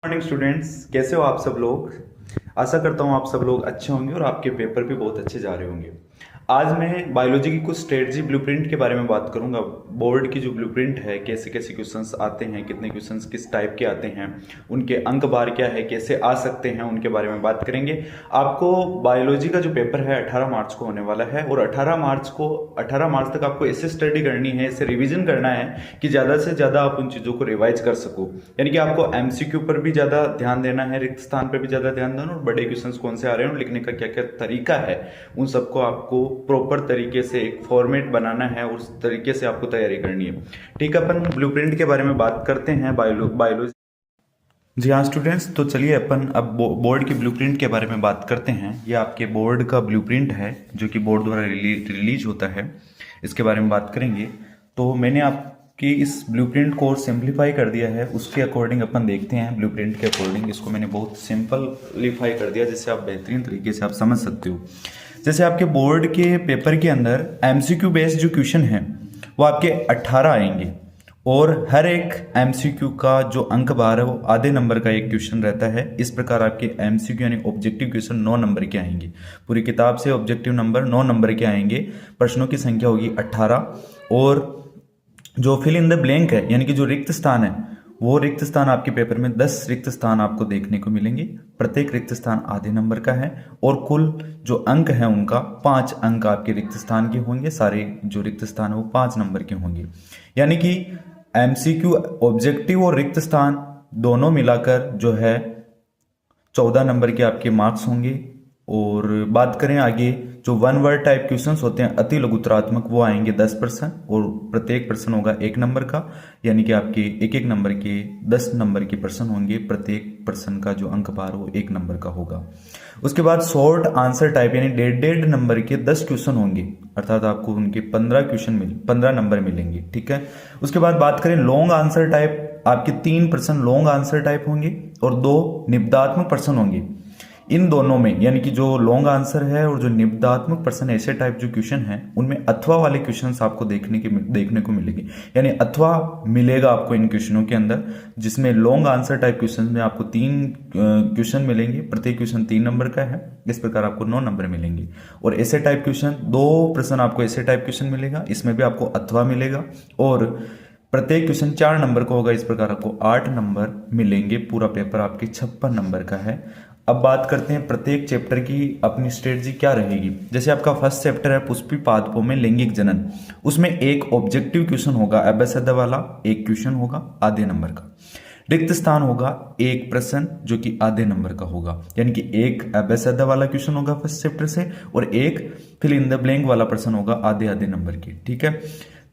Morning students, कैसे हो आप सब लोग। आशा करता हूँ आप सब लोग अच्छे होंगे और आपके पेपर भी बहुत अच्छे जा रहे होंगे। आज मैं बायोलॉजी की कुछ स्ट्रेटजी ब्लूप्रिंट के बारे में बात करूंगा। बोर्ड की जो ब्लूप्रिंट है, कैसे कैसे क्वेश्चंस आते हैं, कितने क्वेश्चंस किस टाइप के आते हैं, उनके अंक बार क्या है, कैसे आ सकते हैं, उनके बारे में बात करेंगे। आपको बायोलॉजी का जो पेपर है 18 मार्च को होने वाला है और 18 मार्च तक आपको ऐसे स्टडी करनी है, ऐसे रिविजन करना है कि ज़्यादा से ज़्यादा आप उन चीज़ों को रिवाइज कर सको। यानी कि आपको एमसीक्यू पर भी ज़्यादा ध्यान देना है, रिक्त स्थान पर भी ज़्यादा ध्यान देना, और बड़े क्वेश्चंस कौन से आ रहे हैं और लिखने का क्या क्या तरीका है, उन सबको आपको प्रॉपर तरीके से एक फॉर्मेट बनाना है, उस तरीके से आपको तैयारी करनी है। ठीक है, अपन ब्लूप्रिंट के बारे में बात करते हैं बायोलॉजी। जी हाँ स्टूडेंट्स, तो चलिए अपन अब बोर्ड की ब्लूप्रिंट के बारे में बात करते हैं। ये आपके बोर्ड का ब्लूप्रिंट है जो कि बोर्ड द्वारा रिलीज होता है, इसके बारे में बात करेंगे। तो मैंने आपकी इस ब्लूप्रिंट को सिंप्लीफाई कर दिया है, उसके अकॉर्डिंग अपन देखते हैं। ब्लूप्रिंट के अकॉर्डिंग इसको मैंने बहुत सिंपलीफाई कर दिया जिससे आप बेहतरीन तरीके से आप समझ सकते हो। जैसे आपके बोर्ड के पेपर के अंदर एमसीक्यू बेस्ड जो क्वेश्चन है वो आपके 18 आएंगे और हर एक एमसीक्यू का जो अंक बार है वो आधे नंबर का एक क्वेश्चन रहता है। इस प्रकार आपके एमसीक्यू यानी ऑब्जेक्टिव क्वेश्चन 9 नंबर के आएंगे। पूरी किताब से ऑब्जेक्टिव नंबर 9 नंबर के आएंगे। प्रश्नों की संख्या होगी 18 और जो फिल इन द ब्लैंक है यानी कि जो रिक्त स्थान है, वो रिक्त स्थान आपके पेपर में 10 रिक्त स्थान आपको देखने को मिलेंगे। प्रत्येक रिक्त स्थान आधे नंबर का है और कुल जो अंक है उनका 5 अंक आपके रिक्त स्थान के होंगे। सारे जो रिक्त स्थान है वो 5 नंबर के होंगे। यानी कि एमसीक्यू ऑब्जेक्टिव और रिक्त स्थान दोनों मिलाकर जो है 14 नंबर के आपके मार्क्स होंगे। और बात करें आगे, जो वन वर्ड टाइप क्वेश्चंस होते हैं अति लघुतरात्मक, वो आएंगे 10% और प्रत्येक प्रश्न होगा 1 नंबर का। यानी कि आपके एक एक नंबर के 10 नंबर के प्रश्न होंगे। प्रत्येक प्रश्न का जो अंक बार वो 1 नंबर का होगा। उसके बाद शॉर्ट आंसर टाइप यानी 1.5 नंबर के 10 क्वेश्चन होंगे, अर्थात आपको उनके 15 नंबर मिलेंगे। ठीक है। उसके बाद बात करें लॉन्ग आंसर टाइप, आपके 3 प्रश्न लॉन्ग आंसर टाइप होंगे और 2 निबधात्मक प्रश्न होंगे। इन दोनों में यानी कि जो लॉन्ग आंसर है और जो निबधात्मक प्रश्न ऐसे टाइप जो क्वेश्चन है उनमें अथवा वाले क्वेश्चंस आपको देखने को मिलेंगे। यानी अथवा मिलेगा आपको इन क्वेश्चनों के अंदर, जिसमें लॉन्ग आंसर टाइप क्वेश्चन में आपको 3 क्वेश्चन मिलेंगे। प्रत्येक क्वेश्चन 3 नंबर का है। इस प्रकार आपको 9 नंबर मिलेंगे। और ऐसे टाइप क्वेश्चन 2 प्रश्न आपको ऐसे टाइप क्वेश्चन मिलेगा, इसमें भी आपको अथवा मिलेगा और प्रत्येक क्वेश्चन 4 नंबर का होगा। इस प्रकार आपको 8 नंबर मिलेंगे। पूरा पेपर आपके 56 नंबर का है। अब बात करते हैं प्रत्येक चैप्टर की अपनी स्ट्रेटजी क्या रहेगी। जैसे आपका फर्स्ट चैप्टर है पुष्पी पादपों में लैंगिक जनन, उसमें एक ऑब्जेक्टिव क्वेश्चन होगा अभ्यासद वाला, एक क्वेश्चन होगा आधे नंबर का। रिक्त स्थान होगा एक प्रश्न जो कि आधे नंबर का होगा। यानी कि एक अभ्यासद वाला क्वेश्चन होगा फर्स्ट चैप्टर से और एक फिल इन द ब्लैंक वाला प्रश्न होगा आधे आधे नंबर के। ठीक है।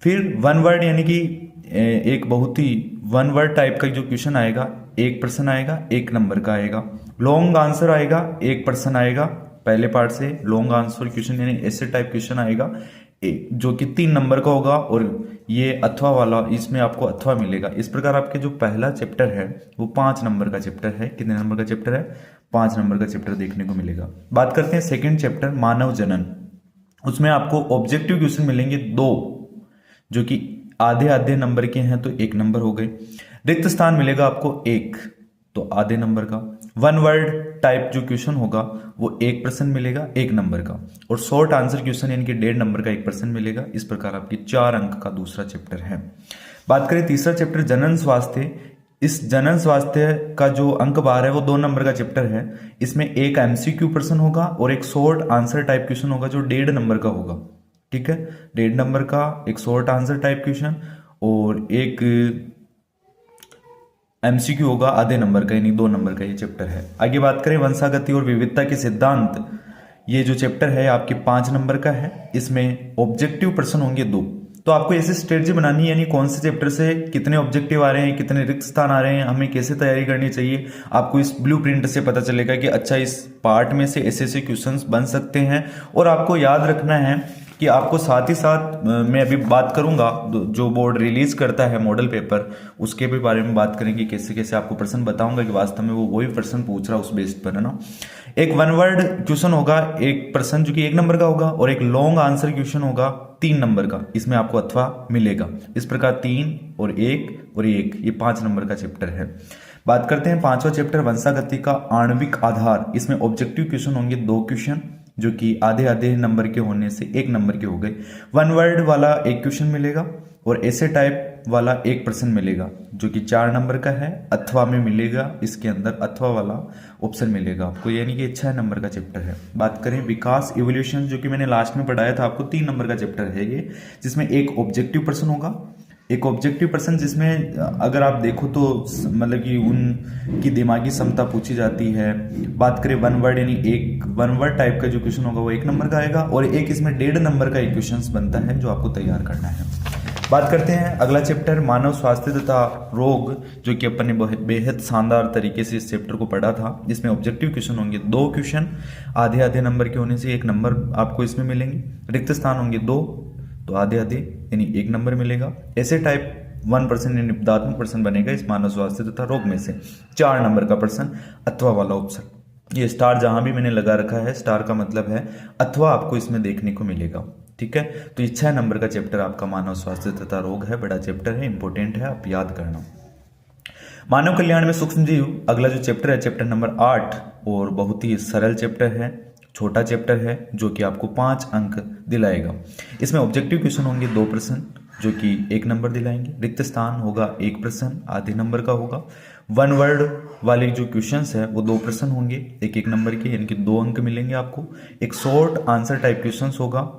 फिर वन वर्ड यानी कि एक बहुत ही वन वर्ड टाइप का जो क्वेश्चन आएगा, एक प्रश्न आएगा 1 नंबर का आएगा। लॉन्ग आंसर आएगा, एक प्रश्न आएगा पहले पार्ट से। लॉन्ग आंसर क्वेश्चन यानी ऐसे टाइप क्वेश्चन आएगा जो कि 3 नंबर का होगा और ये अथवा वाला, इसमें आपको अथवा मिलेगा। इस प्रकार आपके जो पहला चैप्टर है वो 5 नंबर का चैप्टर है। कितने नंबर का चैप्टर है? 5 नंबर का चैप्टर देखने को मिलेगा। बात करते हैं सेकेंड चैप्टर मानव जनन, उसमें आपको ऑब्जेक्टिव क्वेश्चन मिलेंगे 2 जो कि आधे आधे नंबर के हैं, तो 1 नंबर हो गए। रिक्त स्थान मिलेगा आपको 1, तो आधे नंबर का। वन वर्ड टाइप जो क्वेश्चन होगा वो 1 प्रश्न मिलेगा 1 नंबर का। और शॉर्ट आंसर क्वेश्चन यानी कि 1.5 नंबर का 1 प्रश्न मिलेगा। इस प्रकार आपकी 4 अंक का दूसरा चैप्टर है। बात करें तीसरा चैप्टर जनन स्वास्थ्य, इस जनन स्वास्थ्य का जो अंक बार है वो 2 नंबर का चैप्टर है। इसमें एक एमसीक्यू प्रश्न होगा और एक शॉर्ट आंसर टाइप क्वेश्चन होगा जो 1.5 नंबर का होगा। ठीक है, 1.5 नंबर का एक शॉर्ट आंसर टाइप क्वेश्चन और एक एमसीक्यू होगा आधे नंबर का, यानी 2 नंबर का ये चैप्टर है। आगे बात करें वंशागति और विविधता के सिद्धांत, ये जो चैप्टर है आपके 5 नंबर का है। इसमें ऑब्जेक्टिव प्रश्न होंगे 2। तो आपको ऐसी स्ट्रेटजी बनानी है, यानी कौन से चैप्टर से कितने ऑब्जेक्टिव आ रहे हैं, कितने रिक्त स्थान आ रहे हैं, हमें कैसे तैयारी करनी चाहिए। आपको इस ब्लूप्रिंट से पता चलेगा कि अच्छा इस पार्ट में से ऐसे ऐसे क्वेश्चंस बन सकते हैं। और आपको याद रखना है कि आपको साथ ही साथ मैं अभी बात करूंगा जो बोर्ड रिलीज करता है मॉडल पेपर, उसके भी बारे में बात करेंगे। कैसे कैसे आपको प्रश्न बताऊंगा कि वास्तव में वो वही प्रश्न पूछ रहा है उस बेस पर, है ना। एक वन वर्ड क्वेश्चन होगा, एक प्रश्न जो कि 1 नंबर का होगा और एक लॉन्ग आंसर क्वेश्चन होगा 3 नंबर का। इसमें आपको अथवा मिलेगा। इस प्रकार 3 और 1 और 1 ये 5 नंबर का चैप्टर है। बात करते हैं पांचवा चैप्टर वंशागति का आणविक आधार। इसमें ऑब्जेक्टिव क्वेश्चन होंगे 2 क्वेश्चन, जो कि आधे आधे नंबर के होने से 1 नंबर के हो गए। 1 वर्ड वाला 1 क्वेश्चन मिलेगा और ऐसे टाइप वाला 1 प्रश्न मिलेगा, जो कि 4 नंबर का है। अथवा में मिलेगा, इसके अंदर अथवा वाला ऑप्शन मिलेगा आपको, यानी कि 6 नंबर का चैप्टर है। बात करें विकास इवोल्यूशन, जो कि मैंने लास्ट में पढ़ाया था आपको, 3 नंबर का चैप्टर है ये, जिसमें एक ऑब्जेक्टिव प्रश्न होगा, एक ऑब्जेक्टिव प्रश्न जिसमें अगर आप देखो तो मतलब कि उनकी दिमागी क्षमता पूछी जाती है। बात करें 1 वर्ड, यानी एक 1 वर्ड टाइप का जो क्वेश्चन होगा वो 1 नंबर का आएगा, और एक इसमें 1.5 नंबर का एक क्वेश्चन बनता है जो आपको तैयार करना है। बात करते हैं अगला चैप्टर मानव स्वास्थ्य तथा रोग, जो कि अपन ने बेहद शानदार तरीके से इस चैप्टर को पढ़ा था। जिसमें ऑब्जेक्टिव क्वेश्चन होंगे 2 क्वेश्चन, आधे आधे नंबर के होने से 1 नंबर आपको इसमें मिलेंगे। रिक्त स्थान होंगे 2, तो आधे आधे यानी 1 नंबर मिलेगा। ऐसे टाइप 1% यानी निबंधात्मक प्रश्न बनेगा इस मानव स्वास्थ्य तथा रोग में से 4 नंबर का प्रश्न, अथवा वाला ऑप्शन। ये स्टार जहां भी मैंने लगा रखा है, स्टार का मतलब है अथवा आपको इसमें देखने को मिलेगा, ठीक है। तो ये 6 नंबर का चैप्टर आपका मानव स्वास्थ्य तथा रोग है, बड़ा चैप्टर है, इंपॉर्टेंट है, आप याद करना। मानव कल्याण में सूक्ष्म जीव, अगला जो चैप्टर है चैप्टर नंबर 8, और बहुत ही सरल चैप्टर है, छोटा चैप्टर है, जो कि आपको 5 अंक दिलाएगा। इसमें ऑब्जेक्टिव क्वेश्चन होंगे 2 प्रश्न, जो कि 1 नंबर दिलाएंगे। रिक्त स्थान होगा 1 प्रश्न, आधे नंबर का होगा। 1 वर्ड वाले जो क्वेश्चंस है वो 2 प्रश्न होंगे, 1 नंबर के, यानी कि 2 अंक मिलेंगे आपको। एक शॉर्ट आंसर टाइप क्वेश्चंस होगा,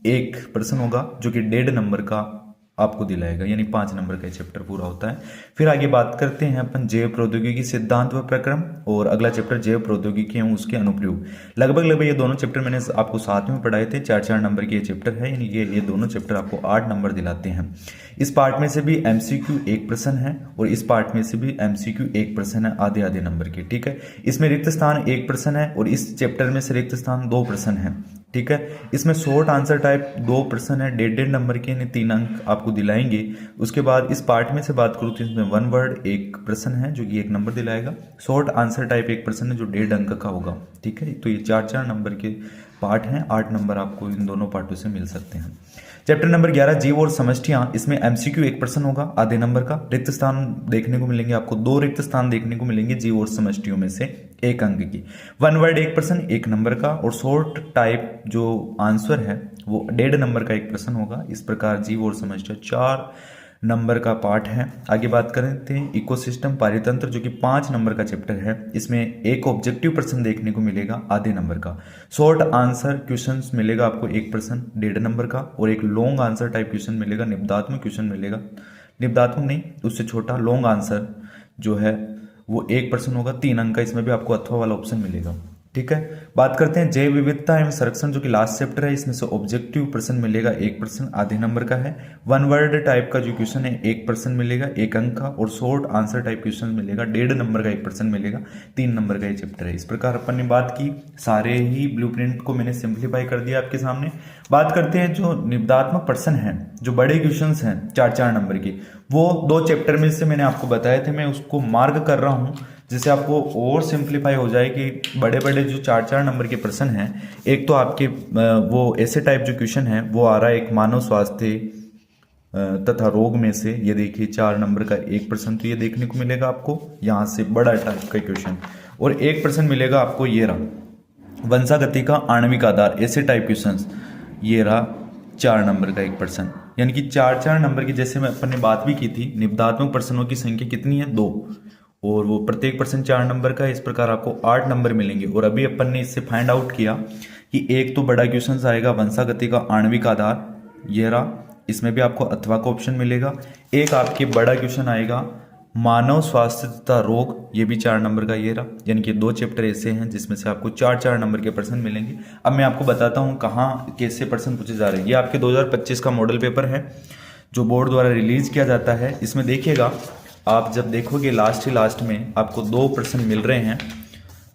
1 प्रश्न होगा, जो कि 1.5 नंबर का आपको दिलाएगा, यानी 5 नंबर का चैप्टर पूरा होता है। फिर आगे बात करते हैं अपन जैव प्रौद्योगिकी सिद्धांत व प्रक्रम, और अगला चैप्टर जैव प्रौद्योगिकी एवं उसके अनुप्रयोग। लगभग ये दोनों चैप्टर मैंने आपको साथ में पढ़ाए थे, 4 नंबर के ये चैप्टर है, यानी ये दोनों चैप्टर आपको 8 नंबर दिलाते हैं। इस पार्ट में से भी MCQ 1 प्रश्न है, और इस पार्ट में से भी MCQ 1 प्रश्न है, आधे आधे नंबर के, ठीक है। इसमें रिक्त स्थान 1 प्रश्न है, और इस चैप्टर में से रिक्त स्थान 2 प्रश्न है, ठीक है। इसमें शॉर्ट आंसर टाइप 2 प्रश्न है, 1.5 नंबर के, यानी 3 अंक आपको दिलाएंगे। उसके बाद इस पार्ट में से बात करूँ तो इसमें 1 वर्ड 1 प्रश्न है, जो कि 1 नंबर दिलाएगा। शॉर्ट आंसर टाइप 1 प्रश्न है, जो 1.5 अंक का होगा, ठीक है। तो ये 4 नंबर के पार्ट हैं, 8 नंबर आपको इन दोनों पार्टों से मिल सकते हैं। चैप्टर नंबर 11 जीव और समष्टियां, इसमें MCQ 1 प्रश्न होगा, आधे नंबर का। रिक्त स्थान देखने को मिलेंगे आपको, 2 रिक्त स्थान देखने को मिलेंगे जीव और समष्टियों में से 1 अंक की। 1 वर्ड 1 प्रश्न 1 नंबर का, और शॉर्ट टाइप जो आंसर है वो 1.5 नंबर का 1 प्रश्न होगा। इस प्रकार जीव और समष्टियां 4 नंबर का पार्ट है। आगे बात करते हैं इकोसिस्टम पारितंत्र, जो कि 5 नंबर का चैप्टर है। इसमें एक ऑब्जेक्टिव प्रश्न देखने को मिलेगा, आधे नंबर का। शॉर्ट आंसर क्वेश्चंस मिलेगा आपको 1 प्रश्न 1.5 नंबर का, और एक लॉन्ग आंसर टाइप क्वेश्चन मिलेगा, निबंधात्मक क्वेश्चन मिलेगा, निबंधात्मक नहीं उससे छोटा लॉन्ग आंसर जो है वो 1 प्रश्न होगा, 3 अंक का। इसमें भी आपको अथवा वाला ऑप्शन मिलेगा, ठीक है। बात करते हैं जैव विविधता एवं संरक्षण, जो कि लास्ट चैप्टर है। इसमें से ऑब्जेक्टिव प्रश्न मिलेगा 1 प्रश्न, आधे नंबर का है। 1 वर्ड टाइप का जो क्वेश्चन है 1 प्रश्न मिलेगा, 1 अंक का, और शॉर्ट आंसर टाइप क्वेश्चन मिलेगा, 1.5 नंबर का 1 प्रश्न मिलेगा, 3 नंबर का ये चैप्टर है। इस प्रकार अपन ने बात की, सारे ही ब्लूप्रिंट को मैंने सिंप्लीफाई कर दिया आपके सामने। बात करते हैं जो निबंधात्मक प्रश्न है, जो बड़े क्वेश्चन हैं 4 नंबर के, वो 2 चैप्टर में से मैंने आपको बताए थे, मैं उसको मार्क कर रहा हूँ जिससे आपको और सिंप्लीफाई हो जाए कि बड़े बड़े जो 4 नंबर के प्रश्न हैं। एक तो आपके वो ऐसे टाइप जो क्वेश्चन है वो आ रहा है, एक मानव स्वास्थ्य तथा रोग में से, ये देखिए 4 नंबर का 1 प्रश्न, तो ये देखने को मिलेगा आपको यहाँ से बड़ा टाइप का क्वेश्चन। और 1 प्रश्न मिलेगा आपको ये रहा वंशागति का आणविक आधार, ऐसे टाइप क्वेश्चन, ये रहा 4 नंबर का 1 प्रश्न। यानी कि 4 नंबर की, जैसे मैं अपन ने बात भी की थी, निबंधात्मक प्रश्नों की संख्या कितनी है 2, और वो प्रत्येक प्रश्न 4 नंबर का है। इस प्रकार आपको 8 नंबर मिलेंगे। और अभी अपन ने इससे फाइंड आउट किया कि एक तो बड़ा क्वेश्चन आएगा वंशागति का आणविक आधार, ये रहा, इसमें भी आपको अथवा का ऑप्शन मिलेगा। एक आपके बड़ा क्वेश्चन आएगा मानव स्वास्थ्य तथा रोग, ये भी 4 नंबर का ये रहा। यानी कि 2 चैप्टर ऐसे हैं जिसमें से आपको 4 नंबर के प्रश्न मिलेंगे। अब मैं आपको बताता हूँ कहाँ कैसे प्रश्न पूछे जा रहे हैं। ये आपके 2025 का मॉडल पेपर है जो बोर्ड द्वारा रिलीज किया जाता है। इसमें देखिएगा, आप जब देखोगे लास्ट में आपको 2 प्रश्न मिल रहे हैं,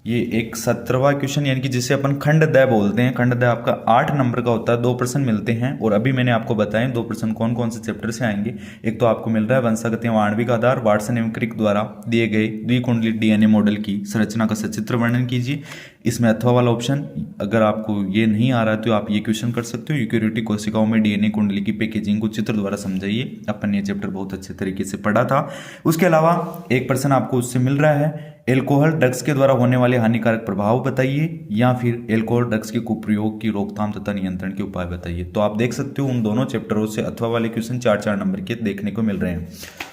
ये एक 17वां क्वेश्चन, यानी कि जिसे अपन खंडदय बोलते हैं। खंडदय आपका 8 नंबर का होता है, 2% मिलते हैं। और अभी मैंने आपको बताएं 2% कौन कौन से चैप्टर से आएंगे। एक तो आपको मिल रहा है वंशागत एवं आणविक आधार, वाटसन एवं क्रिक द्वारा दिए गए द्विकुंडलित डीएनए मॉडल की संरचना का सचित्र वर्णन कीजिए। इसमें अथवा वाला ऑप्शन, अगर आपको ये नहीं आ रहा है तो आप ये क्वेश्चन कर सकते हो। यूकेरियोटिक कोशिकाओं में डीएनए कुंडली की पैकेजिंग को चित्र द्वारा समझाइए। अपन ये चैप्टर बहुत अच्छे तरीके से पढ़ा था। उसके अलावा 1% आपको उससे मिल रहा है एल्कोहल ड्रग्स के द्वारा होने वाले हानिकारक प्रभाव बताइए, या फिर एल्कोहल ड्रग्स के कुप्रयोग की रोकथाम तथा नियंत्रण के उपाय बताइए। तो आप देख सकते हो उन दोनों चैप्टरों से अथवा वाले क्वेश्चन 4-4 नंबर के देखने को मिल रहे हैं।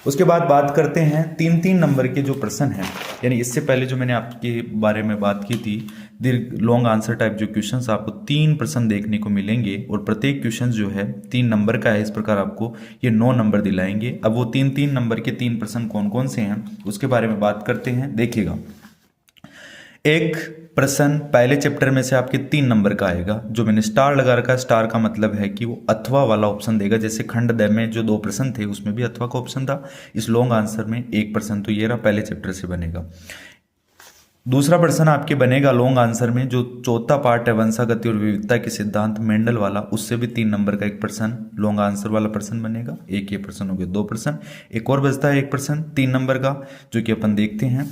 उसके बाद बात करते हैं 3-3 नंबर के जो प्रश्न हैं, यानी इससे पहले जो मैंने आपके बारे में बात की थी दीर्घ लॉन्ग आंसर टाइप जो क्वेश्चंस आपको 3 प्रश्न देखने को मिलेंगे और प्रत्येक क्वेश्चन जो है 3 नंबर का है। इस प्रकार आपको ये 9 नंबर दिलाएंगे। अब वो 3-3 नंबर के 3 प्रश्न कौन कौन से हैं उसके बारे में बात करते हैं। देखिएगा, एक प्रश्न पहले चैप्टर में से आपके 3 नंबर का आएगा, जो मैंने स्टार लगा रखा है। स्टार का मतलब है कि वो अथवा वाला ऑप्शन देगा। जैसे खंडदय में जो 2 प्रश्न थे उसमें भी अथवा का ऑप्शन था। इस लॉन्ग आंसर में 1 प्रश्न तो ये रहा, पहले चैप्टर से बनेगा। दूसरा प्रश्न आपके बनेगा लॉन्ग आंसर में जो चौथा पार्ट है वंशागति और विविधता के सिद्धांत मेंडल वाला, उससे भी 3 नंबर का 1 प्रश्न लॉन्ग आंसर वाला प्रश्न बनेगा। एक ये प्रश्न हो गया, 2 प्रश्न। एक और बचता है 1 प्रश्न 3 नंबर का, जो कि अपन देखते हैं।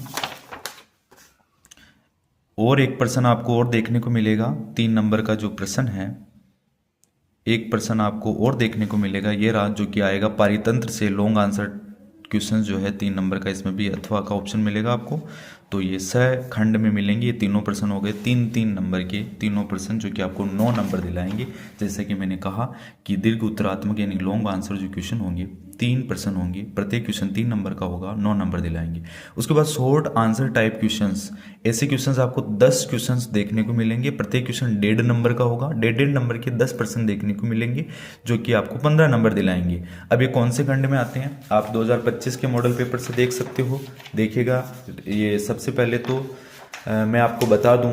और 1 प्रश्न आपको और देखने को मिलेगा 3 नंबर का जो प्रश्न है, 1 प्रश्न आपको और देखने को मिलेगा ये रहा, जो कि आएगा पारितंत्र से लॉन्ग आंसर क्वेश्चन जो है 3 नंबर का। इसमें भी अथवा का ऑप्शन मिलेगा आपको। तो ये खंड में मिलेंगे। ये तीनों प्रश्न हो गए 3-3 नंबर के तीनों प्रश्न, जो कि आपको 9 नंबर दिलाएंगे। जैसे कि मैंने कहा कि दीर्घ उत्तरात्मक यानी लॉन्ग आंसर जो क्वेश्चन होंगे 3 प्रश्न होंगे, प्रत्येक क्वेश्चन 3 नंबर का होगा, 9 नंबर दिलाएंगे। उसके बाद शॉर्ट आंसर टाइप क्वेश्चंस, ऐसे क्वेश्चंस आपको 10 क्वेश्चंस देखने को मिलेंगे। प्रत्येक क्वेश्चन 1.5 नंबर का होगा। 1.5 नंबर के 10 प्रश्न देखने को मिलेंगे, जो कि आपको 15 नंबर दिलाएंगे। अब ये कौन से खंड में आते हैं आप 2025 के मॉडल पेपर से देख सकते हो। देखिएगा, ये सबसे पहले तो मैं आपको बता दूं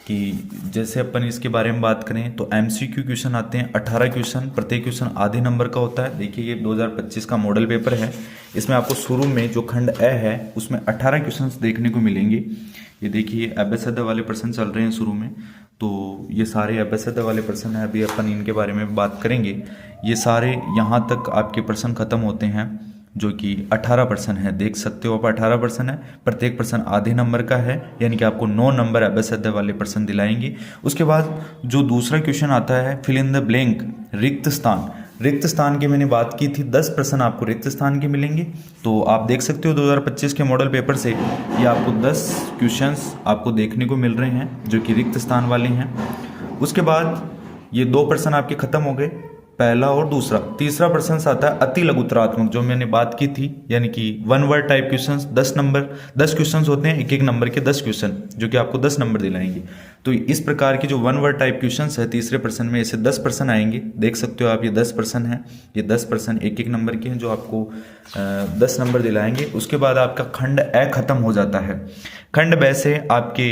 कि जैसे अपन इसके बारे में बात करें तो MCQ क्वेश्चन आते हैं 18 क्वेश्चन, प्रत्येक क्वेश्चन आधे नंबर का होता है। देखिए ये 2025 का मॉडल पेपर है। इसमें आपको शुरू में जो खंड ए है उसमें 18 क्वेश्चंस देखने को मिलेंगे। ये देखिए अभ्यासद वाले प्रश्न चल रहे हैं शुरू में, तो ये सारे अभ्यासद वाले प्रश्न हैं। अभी अपन इनके बारे में बात करेंगे। ये सारे यहाँ तक आपके प्रश्न खत्म होते हैं, जो कि 18 प्रश्न है। देख सकते हो आप 18 प्रश्न है, प्रत्येक प्रश्न आधे नंबर का है, यानी कि आपको 9 नंबर अभ्यासद वाले प्रश्न दिलाएंगे। उसके बाद जो दूसरा क्वेश्चन आता है फिल इन द ब्लैंक, रिक्त स्थान। रिक्त स्थान की मैंने बात की थी, 10 प्रश्न आपको रिक्त स्थान के मिलेंगे। तो आप देख सकते हो 2025 के मॉडल पेपर से ये आपको 10 क्वेश्चंस आपको देखने को मिल रहे हैं, जो कि रिक्त स्थान वाले हैं। उसके बाद ये 2 प्रश्न आपके खत्म हो गए, पहला और दूसरा। तीसरा प्रश्न आता है अति लघुतरात्मक, जो मैंने बात की थी, यानी कि 1 वर्ड टाइप क्वेश्चंस। 10 क्वेश्चंस होते हैं, 1-1 नंबर के 10 क्वेश्चन, जो कि आपको 10 नंबर दिलाएंगे। तो इस प्रकार के जो 1 वर्ड टाइप क्वेश्चंस है तीसरे प्रश्न में, ऐसे 10 प्रश्न आएंगे। देख सकते हो आप ये 10 प्रश्न हैं। ये 10 प्रश्न 1-1 नंबर के हैं, जो आपको 10 नंबर दिलाएंगे। उसके बाद आपका खंड ए खत्म हो जाता है। खंड बे से आपके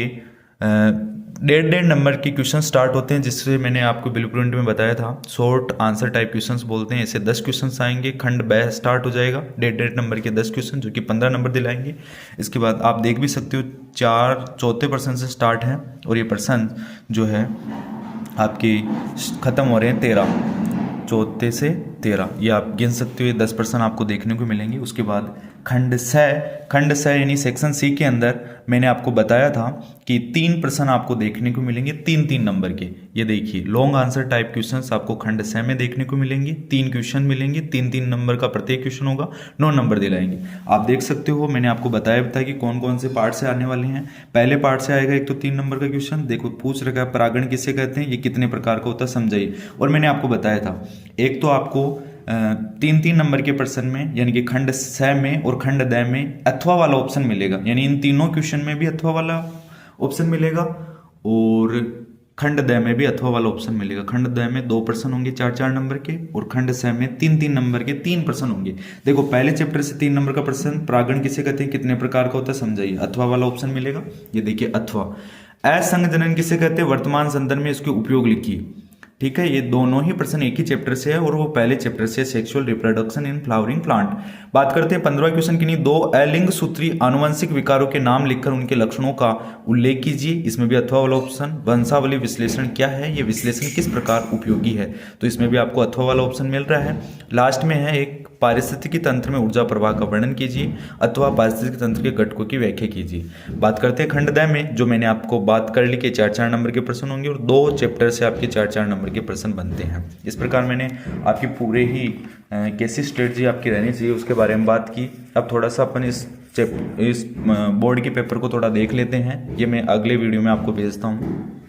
1.5 नंबर के क्वेश्चन स्टार्ट होते हैं, जिससे मैंने आपको ब्लूप्रिंट में बताया था शॉर्ट आंसर टाइप क्वेश्चंस बोलते हैं। ऐसे 10 क्वेश्चंस आएंगे, खंड बे स्टार्ट हो जाएगा। 1.5 नंबर के 10 क्वेश्चन, जो कि 15 नंबर दिलाएंगे। इसके बाद आप देख भी सकते हो चौथे प्रश्न से स्टार्ट है, और ये प्रश्न जो है आपके खत्म हो रहे हैं 13, चौथे से 13। ये आप गिन सकते हो, ये 10 प्रश्न आपको देखने को मिलेंगे। उसके बाद खंड स यानी सेक्शन सी के अंदर मैंने आपको बताया था कि 3 प्रश्न आपको देखने को मिलेंगे 3-3 नंबर के। ये देखिए लॉन्ग आंसर टाइप क्वेश्चंस आपको खंड स में देखने को मिलेंगे। 3 क्वेश्चन मिलेंगे, 3-3 नंबर का प्रत्येक क्वेश्चन होगा, 9 नंबर दिलाएंगे। आप देख सकते हो मैंने आपको बताया था कि कौन कौन से पार्ट से आने वाले हैं। पहले पार्ट से आएगा एक तो 3 नंबर का क्वेश्चन। देखो पूछ रखा है परागण किसे कहते हैं, ये कितने प्रकार का होता है समझाइए। और मैंने आपको बताया था एक तो आपको 3-3 नंबर के प्रश्न में, यानी कि खंड स में और खंड द में अथवा वाला ऑप्शन मिलेगा, यानी इन तीनों क्वेश्चन में भी अथवा वाला ऑप्शन मिलेगा, और खंड द में भी अथवा वाला ऑप्शन मिलेगा। खंड द में 2 प्रश्न होंगे 4-4 नंबर के, और खंड स में 3-3 नंबर के 3 प्रश्न होंगे। देखो पहले चैप्टर से 3 नंबर का प्रश्न, परागण किसे कहते हैं, कितने प्रकार का होता है समझाइए। अथवा वाला ऑप्शन मिलेगा। ये देखिए अथवा। असंग जनन किसे कहते हैं, वर्तमान संदर्भ में इसके उपयोग लिखिए। ठीक है, ये दोनों ही प्रश्न एक ही चैप्टर से है और वो पहले चैप्टर से, sexual reproduction in flowering plant. बात करते हैं 15वां क्वेश्चन की नहीं, दो अलिंग सूत्री आनुवंशिक विकारों के नाम लिखकर उनके लक्षणों का उल्लेख कीजिए। इसमें भी अथवा वाला ऑप्शन। वंशावली विश्लेषण क्या है, ये विश्लेषण किस प्रकार उपयोगी है, तो इसमें भी आपको अथवा वाला ऑप्शन मिल रहा है। लास्ट में है एक, पारिस्थितिकी तंत्र में ऊर्जा प्रवाह का वर्णन कीजिए अथवा पारिस्थितिकी तंत्र के घटकों की व्याख्या कीजिए। बात करते हैं खंड 10 में, जो मैंने आपको बात कर ली कि 4-4 नंबर के प्रश्न होंगे और 2 चैप्टर से आपके 4-4 नंबर के प्रश्न बनते हैं। इस प्रकार मैंने आपकी पूरे ही कैसी स्ट्रेटजी आपकी रहनी चाहिए उसके बारे में बात की। अब थोड़ा सा अपन इस बोर्ड के पेपर को थोड़ा देख लेते हैं, ये मैं अगले वीडियो में आपको भेजता हूँ।